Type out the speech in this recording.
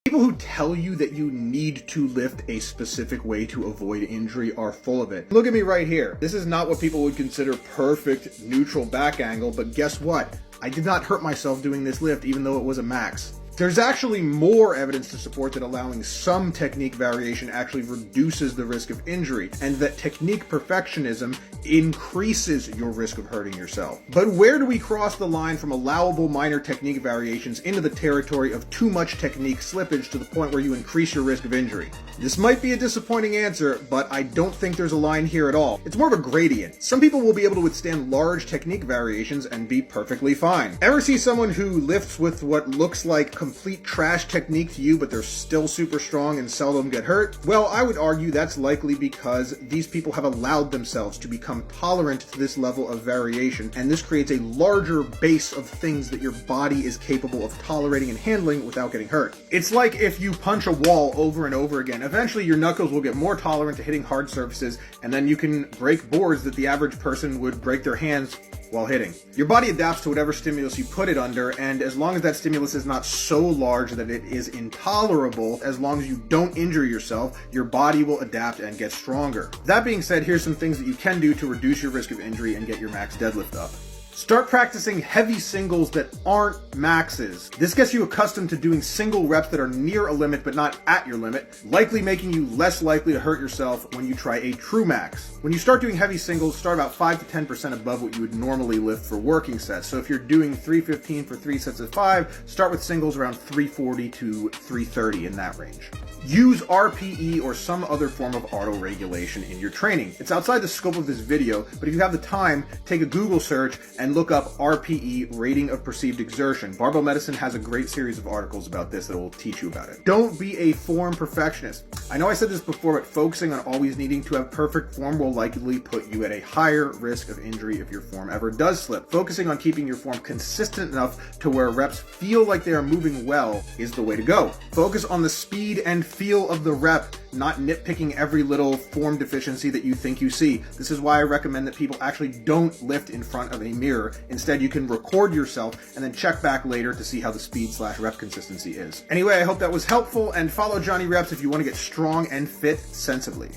People who tell you that you need to lift a specific way to avoid injury are full of it. Look at me right here. This is not what people would consider perfect neutral back angle, but guess what? I did not hurt myself doing this lift even though it was a max. There's actually more evidence to support that allowing some technique variation actually reduces the risk of injury, and that technique perfectionism increases your risk of hurting yourself. But where do we cross the line from allowable minor technique variations into the territory of too much technique slippage to the point where you increase your risk of injury? This might be a disappointing answer, but I don't think there's a line here at all. It's more of a gradient. Some people will be able to withstand large technique variations and be perfectly fine. Ever see someone who lifts with what looks like complete trash technique to you, but they're still super strong and seldom get hurt? Well, I would argue that's likely because these people have allowed themselves to become tolerant to this level of variation, and this creates a larger base of things that your body is capable of tolerating and handling without getting hurt. It's like if you punch a wall over and over again, eventually your knuckles will get more tolerant to hitting hard surfaces, and then you can break boards that the average person would break their hands while hitting. Your body adapts to whatever stimulus you put it under, and as long as that stimulus is not so large that it is intolerable, as long as you don't injure yourself, your body will adapt and get stronger. That being said, here's some things that you can do to reduce your risk of injury and get your max deadlift up. Start practicing heavy singles that aren't maxes. This gets you accustomed to doing single reps that are near a limit but not at your limit, likely making you less likely to hurt yourself when you try a true max. When you start doing heavy singles, start about 5 to 10% above what you would normally lift for working sets. So if you're doing 315 for 3 sets of 5, start with singles around 340 to 330 in that range. Use RPE or some other form of auto-regulation in your training. It's outside the scope of this video, but if you have the time, take a Google search and look up RPE, rating of perceived exertion. Barbell Medicine has a great series of articles about this that will teach you about it. Don't be a form perfectionist. I know I said this before, but focusing on always needing to have perfect form will likely put you at a higher risk of injury if your form ever does slip. Focusing on keeping your form consistent enough to where reps feel like they are moving well is the way to go. Focus on the speed and feel of the rep, not nitpicking every little form deficiency that you think you see. This is why I recommend that people actually don't lift in front of a mirror. Instead, you can record yourself and then check back later to see how the speed/rep consistency is. Anyway, I hope that was helpful, and follow Jonny Reps if you want to get strong and fit sensibly.